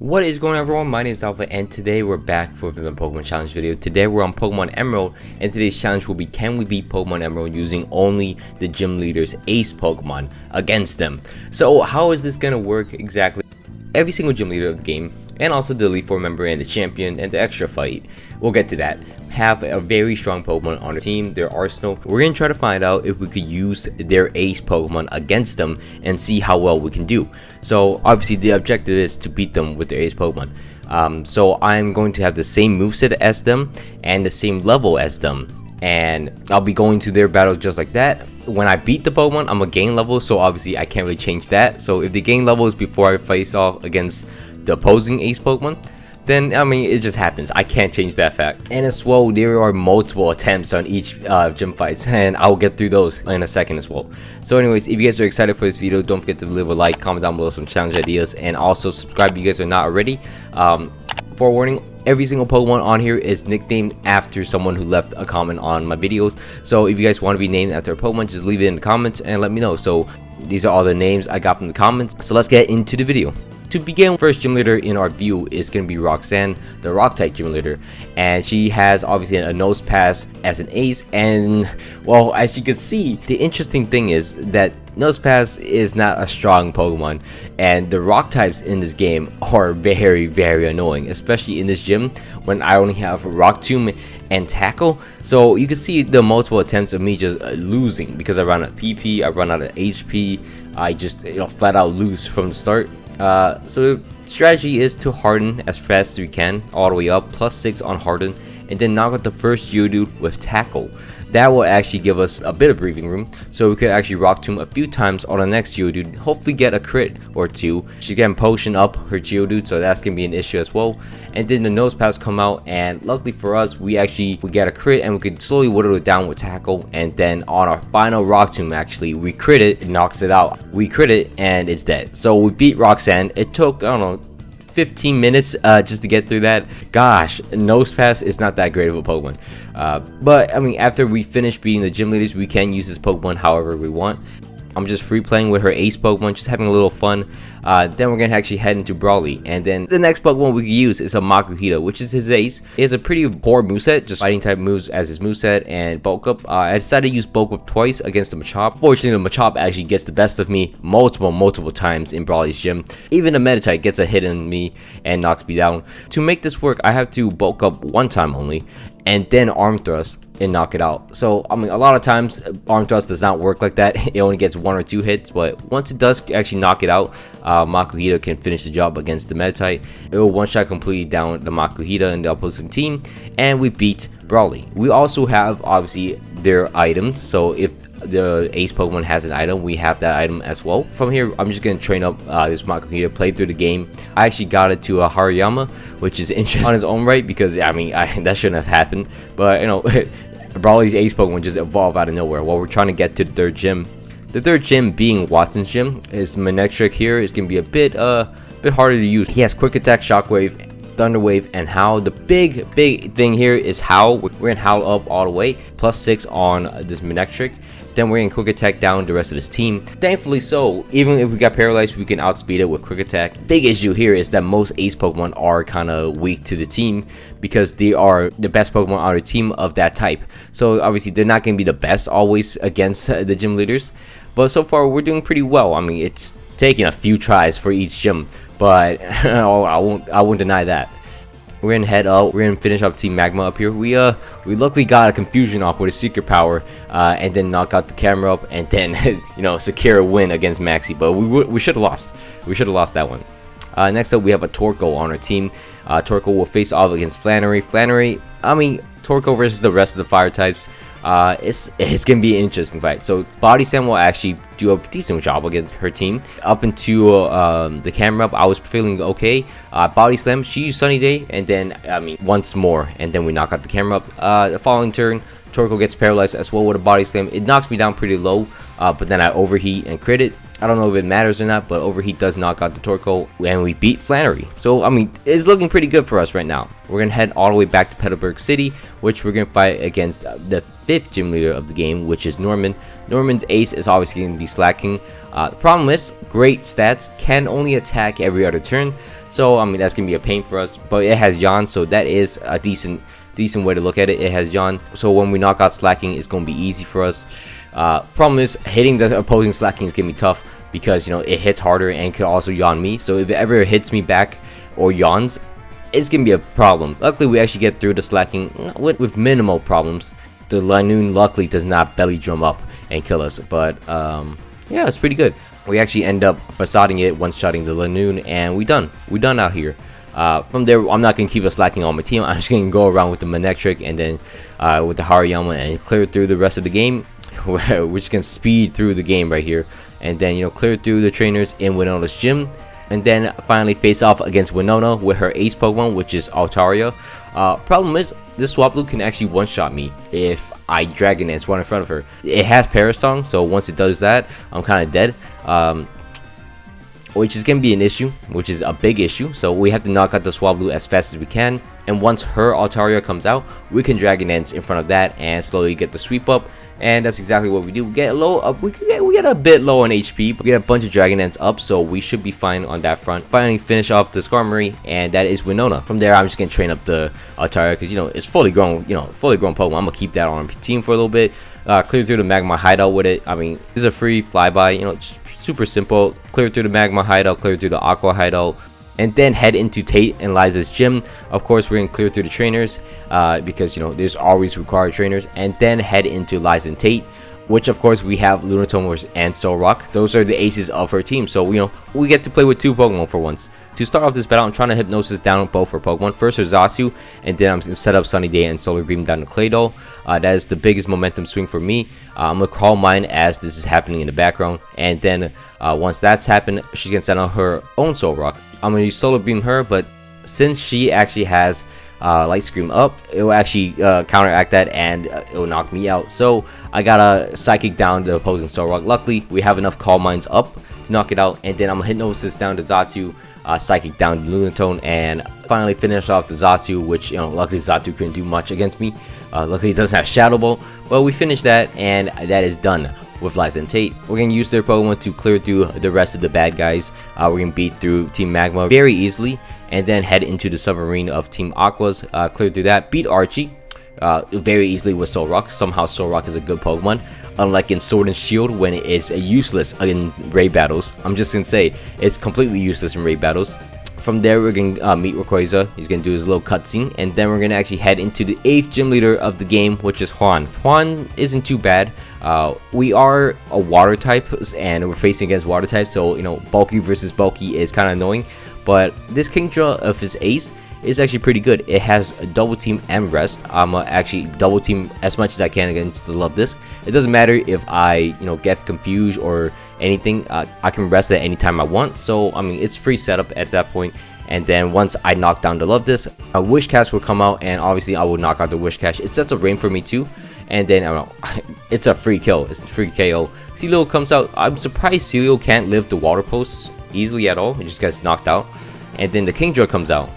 What is going on, everyone? My name is Alpha, and today we're back for the Pokemon Challenge video. Today we're on Pokemon Emerald, and today's challenge will be, can we beat Pokemon Emerald using only the gym leader's ace Pokemon against them? So how is this gonna work exactly? Every single gym leader of the game, and also the Elite Four member and the champion and the extra fight, we'll get to that, have a very strong Pokemon on their team, their arsenal. We're gonna try to find out if we could use their ace Pokemon against them and see how well we can do. So obviously the objective is to beat them with their ace Pokemon. So I'm going to have the same moveset as them and the same level as them, and I'll be going to their battle just like that. When I beat the Pokemon, I'm gonna gain level, so obviously I can't really change that. So if the gain level is before I face off against the opposing ace Pokemon, then I mean it just happens. I can't change that fact. And as well, there are multiple attempts on each gym fights, and I'll get through those in a second as well. So anyways, if you guys are excited for this video, don't forget to leave a like, comment down below some challenge ideas, and also subscribe if you guys are not already. Forewarning, every single Pokemon on here is nicknamed after someone who left a comment on my videos. So if you guys want to be named after a Pokemon, just leave it in the comments and let me know. So these are all the names I got from the comments. So let's get into the video. To begin, first gym leader in our view is going to be Roxanne, the rock type gym leader, and she has obviously a nose pass as an ace. And well, as you can see, the interesting thing is that nose pass is not a strong Pokemon, and the rock types in this game are very annoying, especially in this gym when I only have Rock Tomb and Tackle. So you can see the multiple attempts of me just losing because I run out of PP, I run out of HP, I just flat out lose from the start. So the strategy is to harden as fast as we can, all the way up, +6 on harden, and then knock out the first Geodude with tackle. That will actually give us a bit of breathing room, so we could actually Rock Tomb a few times on the next Geodude, hopefully get a crit or two. She can potion up her Geodude, so that's gonna be an issue as well. And then the nose pass come out, and luckily for us, we get a crit, and we could slowly whittle it down with tackle. And then on our final Rock Tomb, actually, we crit it, it knocks it out. We crit it, and it's dead. So we beat Roxanne. It took, I don't know, 15 minutes just to get through that. Gosh, nose pass is not that great of a Pokemon, but I mean, after we finish beating the gym leaders, we can use this Pokemon however we want. I'm just free playing with her ace Pokemon, just having a little fun. Then we're gonna actually head into Brawly, and then the next Pokemon we can use is a Makuhita, which is his ace. He has a pretty poor moveset, just fighting type moves as his moveset, and bulk up. I decided to use bulk up twice against the Machop. Fortunately, the Machop actually gets the best of me multiple times in Brawly's gym. Even the Meditite gets a hit on me and knocks me down. To make this work, I have to bulk up one time only, and then arm thrust and knock it out. So I mean, a lot of times arm thrust does not work like that. It only gets 1 or 2 hits, but once it does actually knock it out, Makuhita can finish the job against the Meditite. It will one-shot completely down the Makuhita and the opposing team, and we beat Brawly. We also have obviously their items, so if the ace Pokemon has an item, we have that item as well. From here, I'm just gonna train up this Makuhita, play through the game. I actually got it to a Hariyama, which is interesting on its own right, because I mean that shouldn't have happened, but Brawly's ace Pokemon just evolve out of nowhere while we're trying to get to the third gym. The third gym being Watson's gym. His Manectric here is gonna be a bit harder to use. He has Quick Attack, Shockwave, Thunder Wave, and Howl. The big thing here is Howl. We're gonna Howl up all the way, +6 on this Manectric. Then we're gonna Quick Attack down the rest of his team. Thankfully so, even if we got paralyzed, we can outspeed it with Quick Attack. Big issue here is that most ace Pokemon are kind of weak to the team because they are the best Pokemon on our team of that type. So obviously they're not gonna be the best always against the gym leaders, but so far we're doing pretty well. I mean, it's taking a few tries for each gym, but I won't deny that. We're gonna head up. We're gonna finish up Team Magma up here. We luckily got a confusion off with a secret power, and then knock out the camera up, and then secure a win against Maxi. But we should have lost. We should have lost that one. Next up, we have a Torkoal on our team. Torkoal will face off against Flannery. I mean, Torkoal versus the rest of the fire types. It's gonna be an interesting fight. So Body Slam will actually do a decent job against her team. Up into the camera up, I was feeling okay. Body Slam, she used Sunny Day, and then I mean once more, and then we knock out the camera up. The following turn, Torkoal gets paralyzed as well with a Body Slam. It knocks me down pretty low, but then I overheat and crit it. I don't know if it matters or not, but overheat does knock out the Torkoal, and we beat Flannery. So I mean, it's looking pretty good for us right now. We're gonna head all the way back to Petalburg City, which we're gonna fight against the 5th gym leader of the game, which is Norman. Norman's ace is obviously gonna be slacking. The problem is, great stats, can only attack every other turn. So I mean that's gonna be a pain for us, but it has Yawn, so that is a decent way to look at it. It has Yawn, so when we knock out Slacking, it's gonna be easy for us. Problem is, hitting the opposing Slacking is gonna be tough because it hits harder and could also Yawn me. So if it ever hits me back or yawns, it's gonna be a problem. Luckily, we actually get through the Slacking with minimal problems. The Lanoon luckily does not belly drum up and kill us, but yeah, it's pretty good. We actually end up facading it, one-shotting the Lanoon, and we done out here. From there, I'm not gonna keep a Slacking on my team. I'm just gonna go around with the Manectric and then with the Hariyama and clear through the rest of the game. We're just gonna speed through the game right here, and then clear through the trainers in Winona's gym, and then finally face off against Winona with her ace Pokemon, which is Altaria. Problem is, this Swablu can actually one-shot me if I Dragon Dance right in front of her. It has Parasong, so once it does that, I'm kind of dead. Which is going to be an issue, which is a big issue. So we have to knock out the Swablu as fast as we can. And once her Altaria comes out, we can Dragon Dance in front of that and slowly get the sweep up. And that's exactly what we do. We get low up. We get a bit low on HP, but we get a bunch of Dragon Dance up, so we should be fine on that front. Finally finish off the Skarmory, and that is Winona. From there, I'm just gonna train up the Altaria because it's fully grown. Fully grown Pokemon. I'm gonna keep that on team for a little bit. Clear through the Magma Hideout with it. I mean, this is a free flyby. Super simple. Clear through the Magma Hideout. Clear through the Aqua Hideout. And then head into Tate and Liza's gym. Of course, we're gonna clear through the trainers because there's always required trainers, and then head into Liza and Tate, which of course we have Lunatone and Solrock. Those are the aces of her team, so we get to play with 2 Pokemon for once. To start off this battle, I'm trying to Hypnosis down both her Pokemon. First her Zatsu, and then I'm gonna set up Sunny Day and Solar Beam down to Claydol. That is the biggest momentum swing for me. I'm gonna call mine as this is happening in the background, and then once that's happened, she's gonna send out her own Solrock. I'm gonna use Solar Beam her, but since she actually has Light Scream up, it will actually counteract that, and it will knock me out. So I gotta Psychic down the opposing Solrock. Luckily, we have enough Calm Minds up to knock it out, and then I'm gonna Hypnosis down to Zatsu, Psychic down to Lunatone, and finally finish off the Zatsu, which luckily Zatsu couldn't do much against me. Luckily it doesn't have Shadow Ball, but we finished that, and that is done with Liza and Tate. We're gonna use their Pokemon to clear through the rest of the bad guys. We're gonna beat through Team Magma very easily, and then head into the submarine of Team Aquas. Clear through that, beat Archie very easily with Solrock. Somehow Solrock is a good Pokemon, unlike in Sword and Shield when it is useless in raid battles. I'm just gonna say it's completely useless in raid battles. From there, we're gonna meet Rayquaza. He's gonna do his little cutscene, and then we're gonna actually head into the 8th gym leader of the game, which is Hoenn. Hoenn isn't too bad. We are a water type, and we're facing against water types, so bulky versus bulky is kind of annoying. But this Kingdra of his ace is actually pretty good. It has a double team and rest. I'm actually double team as much as I can against the Love Disc. It doesn't matter if I get confused or anything. I can rest at any time I want, so I mean it's free setup at that point. And then once I knock down the Love Disc, a Wish Cash will come out, and obviously I will knock out the Wish Cash. It sets a rain for me too, and then I don't know, it's a free kill. It's a free KO. Celio comes out. I'm surprised Celio can't live the water post easily at all. It just gets knocked out, and then the Kingdra comes out.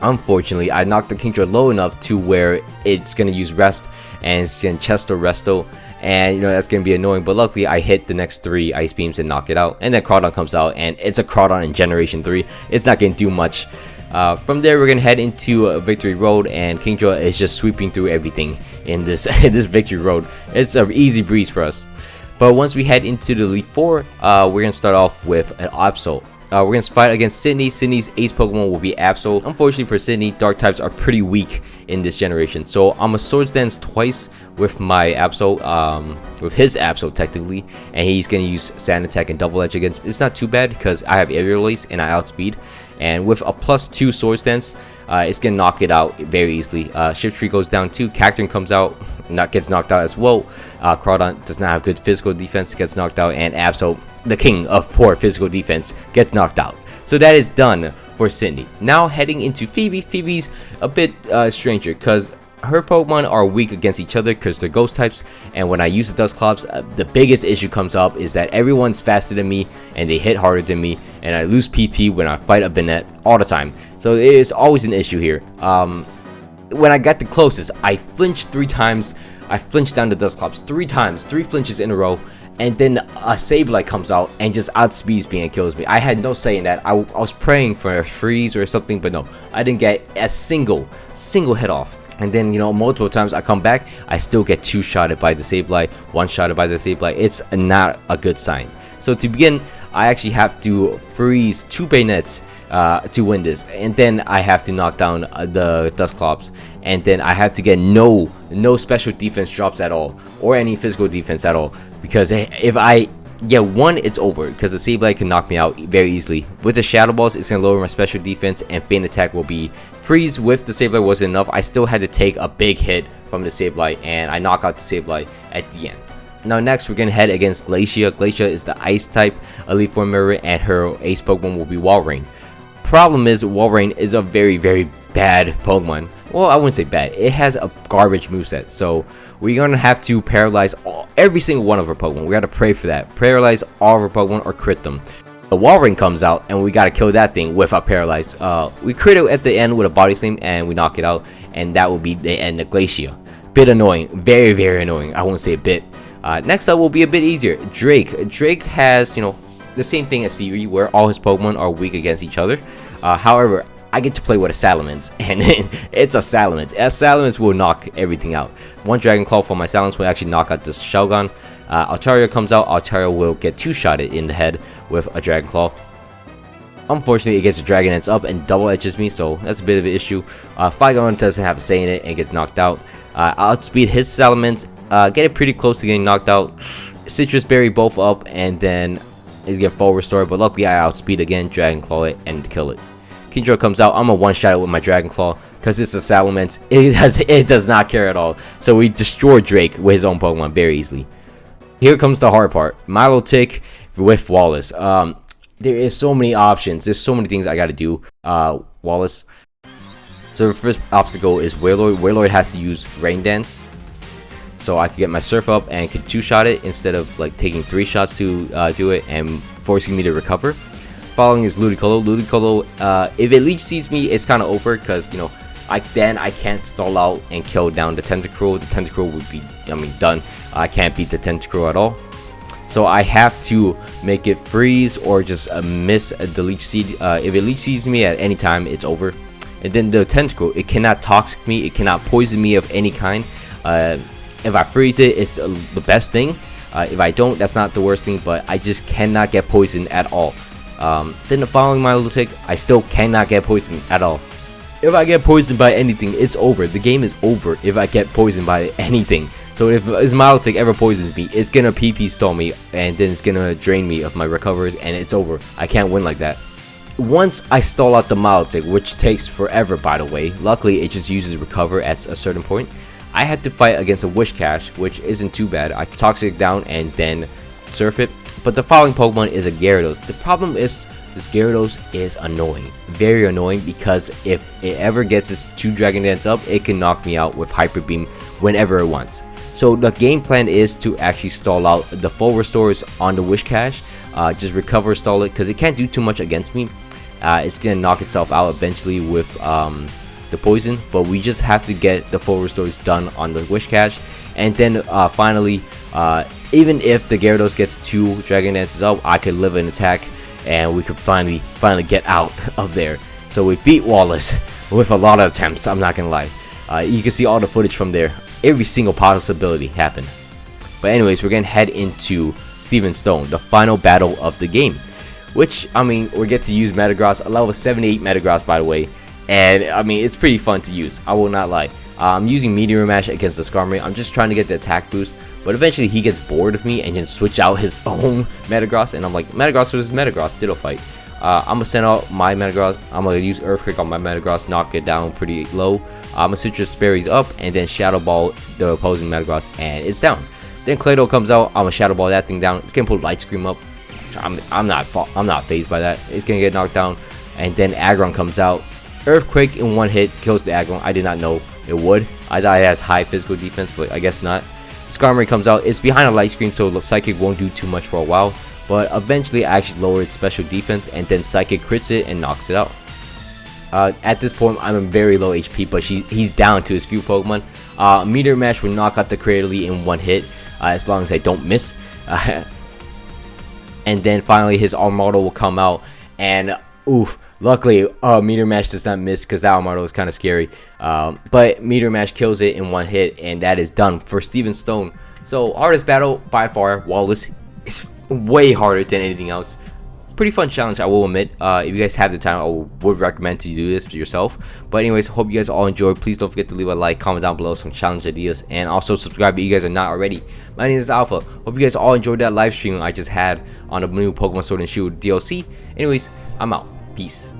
Unfortunately, I knocked the Kingdra low enough to where it's gonna use rest, and it's gonna Chesto Resto, and that's gonna be annoying. But luckily, I hit the next 3 Ice Beams and knock it out. And then Crawdon comes out, and it's a Crawdon in Generation 3. It's not gonna do much. From there, we're gonna head into Victory Road, and Kingdra is just sweeping through everything in this this Victory Road. It's an easy breeze for us. But once we head into the Elite Four, we're gonna start off with an Absol. We're going to fight against Sydney. Sydney's ace Pokemon will be Absol. Unfortunately for Sydney, Dark types are pretty weak in this generation. So I'm going to Swords Dance twice with my Absol, with his Absol technically. And he's going to use Sand Attack and Double Edge against. It's not too bad because I have Aerial Ace and I outspeed. And with a +2 Swords Dance, it's going to knock it out very easily. Shift Tree goes down too. Cacturne comes out, gets knocked out as well. Crawdon does not have good physical defense, gets knocked out. And Absol, the king of poor physical defense, gets knocked out. So that is done for Sydney. Now heading into Phoebe. Phoebe's a bit stranger because her Pokemon are weak against each other because they're ghost types, and when I use the Dusclops, the biggest issue comes up is that everyone's faster than me and they hit harder than me, and I lose PP when I fight a Banette all the time. So it is always an issue here. When I got the closest, I flinched 3 times. I flinched down the Dusclops 3 times, 3 flinches in a row, and then a Sableye comes out and just outspeeds me and kills me. I had no say in that. I was praying for a freeze or something, but no, I didn't get a single hit off. And then, you know, multiple times I come back, I still get two-shotted by the Sableye, one-shotted by the Sableye. It's not a good sign. So to begin, I actually have to freeze 2 bayonets to win this, and then I have to knock down the Dusclops, and then I have to get no special defense drops at all, or any physical defense at all, because if I get one, it's over, because the Sableye can knock me out very easily. With the Shadow Balls, it's going to lower my special defense, and Feint Attack will be freeze. With the Sableye wasn't enough. I still had to take a big hit from the Sableye, and I knock out the Sableye at the end. Now next, we're going to head against Glacia. Glacia is the Ice type Elite Four mirror, and her ace Pokemon will be Walrein. Problem is, Walrein is a very bad Pokemon. Well, I wouldn't say bad. It has a garbage moveset, so we're going to have to paralyze every single one of our Pokemon. We got to pray for that. Paralyze all of our Pokemon or crit them. The Walrein comes out, and we got to kill that thing with a paralyzed. We crit it at the end with a Body Slam, and we knock it out, and that will be the end of Glacia. Bit annoying. Very annoying. I won't say a bit. Next up will be a bit easier. Drake. Drake has, you know, the same thing as Fury, where all his Pokemon are weak against each other. However, I get to play with a Salamence, and it's a Salamence. A Salamence will knock everything out. One Dragon Claw for my Salamence will actually knock out the Shogun. Altaria comes out. Altaria will get two-shotted in the head with a Dragon Claw. Unfortunately, it gets the Dragonets up and double edges me, so that's a bit of an issue. Flygon doesn't have a say in it and gets knocked out. I outspeed his Salamence, get it pretty close to getting knocked out. Citrus Berry both up, and then it get full restore, but luckily I outspeed again, Dragon Claw it, and kill it. Kingdra comes out. I'm a one-shot with my Dragon Claw because it's a Salamence. It does not care at all. So we destroy Drake with his own Pokemon very easily. Here comes the hard part. Milotic with Wallace. There is so many options. There's so many things I got to do. Wallace. So the first obstacle is Wailord. Wailord has to use Rain Dance, so I could get my Surf up and could two-shot it instead of like taking 3 shots to do it and forcing me to recover. Following is Ludicolo. Ludicolo, if it Leech Seeds me, it's kind of over because, you know, I can't stall out and kill down the Tentacruel. The Tentacruel would be, done. I can't beat the Tentacruel at all. So I have to make it freeze or just miss the Leech Seed. If it Leech Seeds me at any time, it's over. And then the Tentacruel, it cannot toxic me. It cannot poison me of any kind. If I freeze it, it's the best thing. If I don't, that's not the worst thing, but I just cannot get poisoned at all. Then the following Milotic, I still cannot get poisoned at all. If I get poisoned by anything, it's over. The game is over if I get poisoned by anything. So if this Milotic ever poisons me, it's gonna PP stall me, and then it's gonna drain me of my recovers, and it's over. I can't win like that. Once I stall out the Milotic, which takes forever by the way, luckily it just uses recover at a certain point, I had to fight against a Wishcash, which isn't too bad. I toxic down and then surf it. But the following Pokemon is a Gyarados. The problem is this Gyarados is annoying, very annoying, because if it ever gets its 2 Dragon Dance up, it can knock me out with Hyper Beam whenever it wants. So the game plan is to actually stall out the full restores on the Wishcash, just recover, stall it, because it can't do too much against me. It's gonna knock itself out eventually with the poison, but we just have to get the full restores done on the Wishcash, and then finally, even if the Gyarados gets 2 Dragon Dances up, I could live an attack, and we could finally get out of there. So we beat Wallace with a lot of attempts. I'm not gonna lie. You can see all the footage from there. Every single possibility happened. But anyways, we're gonna head into Steven Stone, the final battle of the game, which we get to use Metagross, a level 78 Metagross by the way. And it's pretty fun to use, I will not lie. I'm using Meteor Mash against the Skarmory. I'm just trying to get the attack boost, but eventually he gets bored of me and can switch out his own Metagross, and I'm like, Metagross versus Metagross, Ditto fight. I'm gonna send out my Metagross. I'm gonna use Earthquake on my Metagross, knock it down pretty low. I'm gonna Citrus Berries up, and then Shadow Ball the opposing Metagross, and it's down. Then Claydol comes out. I'm gonna Shadow Ball that thing down. It's gonna put Light Scream up. I'm not phased by that. It's gonna get knocked down, and then Aggron comes out. Earthquake in one hit kills the Aggron. I did not know it would. I thought it has high physical defense, but I guess not. Skarmory comes out. It's behind a light screen, so the Psychic won't do too much for a while. But eventually, I actually lower its special defense, and then Psychic crits it and knocks it out. At this point, I'm in very low HP, but he's down to his few Pokemon. Meteor Mash will knock out the Cradily in one hit. as long as I don't miss. And then finally his Armado will come out, and oof, luckily Meteor Mash does not miss, because that Armado is kind of scary. But Meteor Mash kills it in one hit, and that is done for Steven Stone. So hardest battle by far. Wallace is way harder than anything else. Pretty fun challenge, I will admit. If you guys have the time, I would recommend to do this yourself. But anyways, hope you guys all enjoyed. Please don't forget to leave a like, comment down below some challenge ideas, and also subscribe if you guys are not already. My name is Alpha. Hope you guys all enjoyed that live stream I just had on the new Pokemon Sword and Shield DLC. Anyways, I'm out. Peace.